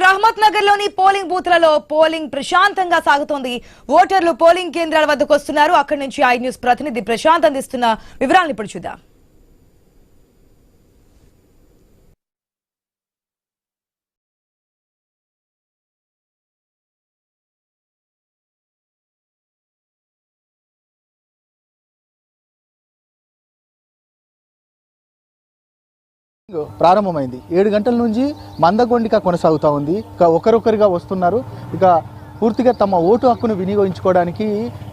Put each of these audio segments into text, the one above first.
రహమత్ నగర్ లోని polling బూత్లలో polling ప్రశాంతంగా సాగుతోంది. ఓటర్లు పోలింగ్ కేంద్రాల వద్దకు వస్తున్నారు. అక్కడి నుంచి ఐ న్యూస్ ప్రతినిధి ప్రశాంత్ అందిస్తున్న వివరాలను ఇప్పుడు చూద్దాం. ప్రారంభమైంది 7 గంటల నుంచి మందగొండిక కొనసాగుతూ ఉంది. ఇక ఒకరొకరిగా వస్తున్నారు. ఇక పూర్తిగా తమ ఓటు హక్కును వినియోగించుకోవడానికి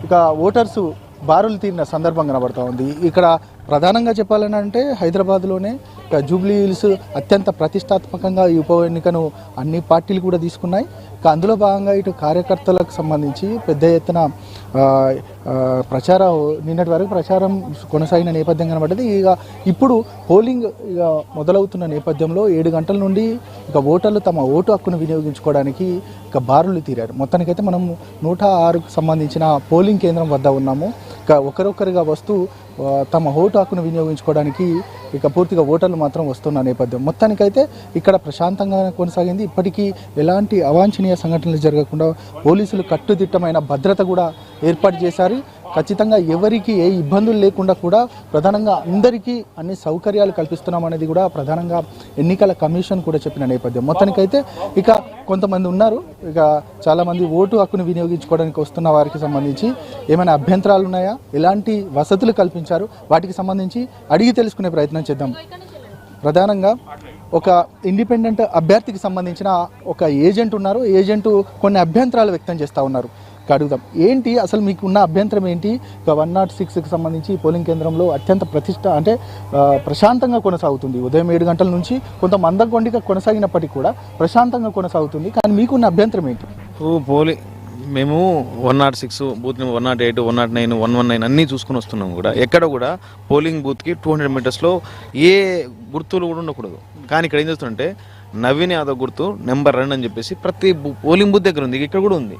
ఇక ఓటర్సు బారులు తీరిన సందర్భం కనబడుతూ ఉంది. ఇక్కడ ప్రధానంగా చెప్పాలని అంటే హైదరాబాద్లోనే ఇక జూబ్లీ హిల్స్ అత్యంత ప్రతిష్టాత్మకంగా ఈ ఉప ఎన్నికను అన్ని పార్టీలు కూడా తీసుకున్నాయి. ఇక అందులో భాగంగా ఇటు కార్యకర్తలకు సంబంధించి పెద్ద ఎత్తున ప్రచారం నిన్నటి వరకు ప్రచారం కొనసాగిన నేపథ్యం కనబడ్డది. ఇక ఇప్పుడు పోలింగ్ ఇక మొదలవుతున్న నేపథ్యంలో 7 గంటల నుండి ఇక ఓటర్లు తమ ఓటు హక్కును వినియోగించుకోవడానికి ఇక బారులు తీరారు. మొత్తానికైతే మనం 106కు సంబంధించిన పోలింగ్ కేంద్రం వద్ద ఉన్నాము. ఇక ఒకరొకరిగా వస్తూ తమ ఓటు హక్కును వినియోగించుకోవడానికి ఇక పూర్తిగా ఓటర్లు మాత్రం వస్తున్న నేపథ్యం. మొత్తానికైతే ఇక్కడ ప్రశాంతంగా కొనసాగింది. ఇప్పటికీ ఎలాంటి అవాంఛనీయ సంఘటనలు జరగకుండా పోలీసులు కట్టుదిట్టమైన భద్రత కూడా ఏర్పాటు చేశారు. ఖచ్చితంగా ఎవరికి ఏ ఇబ్బందులు లేకుండా కూడా ప్రధానంగా అందరికీ అన్ని సౌకర్యాలు కల్పిస్తున్నామనేది కూడా ప్రధానంగా ఎన్నికల కమిషన్ కూడా చెప్పిన నేపథ్యం. మొత్తానికైతే ఇక కొంతమంది ఉన్నారు. ఇక చాలామంది ఓటు హక్కును వినియోగించుకోవడానికి వస్తున్న వారికి సంబంధించి ఏమైనా అభ్యంతరాలు ఉన్నాయా, ఎలాంటి వసతులు కల్పించారు, వాటికి సంబంధించి అడిగి తెలుసుకునే ప్రయత్నం చేద్దాం. ప్రధానంగా ఒక ఇండిపెండెంట్ అభ్యర్థికి సంబంధించిన ఒక ఏజెంట్ ఉన్నారు. ఏజెంట్ కొన్ని అభ్యంతరాలు వ్యక్తం చేస్తూ ఉన్నారు. అడుగుదాం, ఏంటి అసలు మీకు ఉన్న అభ్యంతరం ఏంటి? 106కి సంబంధించి పోలింగ్ కేంద్రంలో అత్యంత ప్రశాంతంగా కొనసాగుతుంది. ఉదయం 7 గంటల నుంచి కొంత మందకొండిగా కొనసాగినప్పటికీ కూడా ప్రశాంతంగా కొనసాగుతుంది. కానీ మీకున్న అభ్యంతరం ఏంటి? మేము 106 బూత్ 108, 109, 119 అన్నీ చూసుకుని వస్తున్నాం. కూడా ఎక్కడ కూడా పోలింగ్ బూత్కి 200 మీటర్స్లో ఏ గుర్తులు కూడా ఉండకూడదు. కానీ ఇక్కడ ఏం చేస్తుంటే నవీన్ యాదవ్ గుర్తు నెంబర్ 2 అని చెప్పేసి ప్రతి పోలింగ్ బూత్ దగ్గర ఉంది. ఇక్కడ కూడా ఉంది.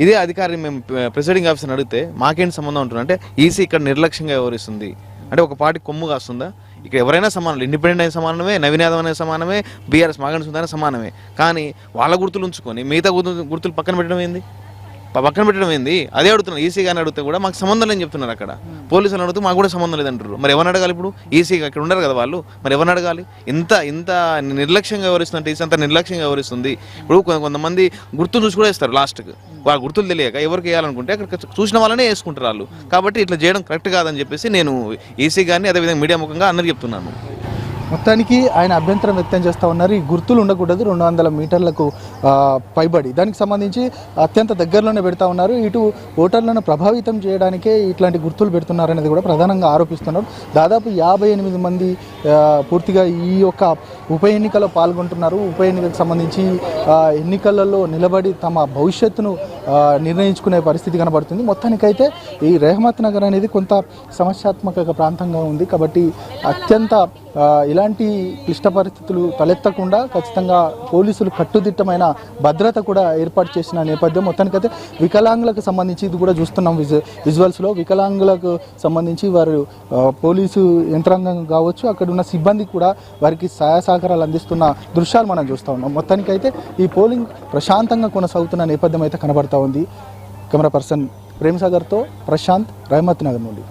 ఇదే అధికారిని మేము ప్రిసైడింగ్ ఆఫీసర్ని అడిగితే మాకేంటి సంబంధం ఉంటుంది అంటే ఈసీ ఇక్కడ నిర్లక్ష్యంగా వ్యవహరిస్తుంది అంటే ఒక పార్టీ కొమ్ము కాస్తుందా? ఇక్కడ ఎవరైనా సమానం, ఇండిపెండెంట్ అయిన సమానమే, నవీన్ యాదవ్ అనేది సమానమే, బీఆర్ఎస్ మాగంటి సుందర సమానమే. కానీ వాళ్ళ గుర్తులు ఉంచుకొని మిగతా గుర్తులు పక్కన పెట్టడం ఏంది? అదే అడుగుతున్నారు. ఈసీ గారిని అడిగితే కూడా మాకు సంబంధం లేని చెప్తున్నారు. అక్కడ పోలీసులు అడిగితే మాకు కూడా సంబంధం లేదంటారు. మరి ఎవరిని అడగాలి? ఇప్పుడు ఈసీ అక్కడ ఉండరు కదా వాళ్ళు, మరి ఎవరిని అడగాలి? ఇంత నిర్లక్ష్యంగా వ్యవహరిస్తుందంటే ఈసీ అంత నిర్లక్ష్యంగా వ్యవహరిస్తుంది. ఇప్పుడు కొంతమంది గుర్తులు చూసి కూడా వేస్తారు లాస్ట్కి. వాళ్ళ గుర్తులు తెలియక ఎవరికి వేయాలనుకుంటే అక్కడ చూసిన వాళ్ళనే వేసుకుంటారు వాళ్ళు. కాబట్టి ఇట్లా చేయడం కరెక్ట్ కాదని చెప్పేసి నేను ఈసీ గారిని అదేవిధంగా మీడియా ముఖంగా అందరికీ చెప్తున్నాను. మొత్తానికి ఆయన అభ్యంతరం వ్యక్తం చేస్తూ ఉన్నారు. ఈ గుర్తులు ఉండకూడదు 200 మీటర్లకు పైబడి. దానికి సంబంధించి అత్యంత దగ్గరలోనే పెడతా ఉన్నారు. ఇటు ఓటర్లను ప్రభావితం చేయడానికే ఇట్లాంటి గుర్తులు పెడుతున్నారనేది కూడా ప్రధానంగా ఆరోపిస్తున్నారు. దాదాపు 58 మంది పూర్తిగా ఈ యొక్క ఉప ఎన్నికలో పాల్గొంటున్నారు. ఉప ఎన్నికకు సంబంధించి ఎన్నికలలో నిలబడి తమ భవిష్యత్తును నిర్ణయించుకునే పరిస్థితి కనబడుతుంది. మొత్తానికైతే ఈ రెహమత్ నగర్ అనేది కొంత సమస్యాత్మక ప్రాంతంగా ఉంది. కాబట్టి అత్యంత ఇలాంటి క్లిష్ట పరిస్థితులు తలెత్తకుండా ఖచ్చితంగా పోలీసులు కట్టుదిట్టమైన భద్రత కూడా ఏర్పాటు చేసిన నేపథ్యం. మొత్తానికైతే వికలాంగులకు సంబంధించి ఇది కూడా చూస్తున్నాం విజువల్స్లో. వికలాంగులకు సంబంధించి వారు పోలీసు యంత్రాంగం కావచ్చు, అక్కడ ఉన్న సిబ్బంది కూడా వారికి సహాయ సహకారాలు అందిస్తున్న దృశ్యాలు మనం చూస్తూ ఉన్నాం. మొత్తానికైతే ఈ పోలింగ్ ప్రశాంతంగా కొనసాగుతున్న నేపథ్యం అయితే కనబడతా ఉంది. కెమెరా పర్సన్ ప్రేమ్ సాగర్తో ప్రశాంత్, రెహమత్ నగర్ నుండి.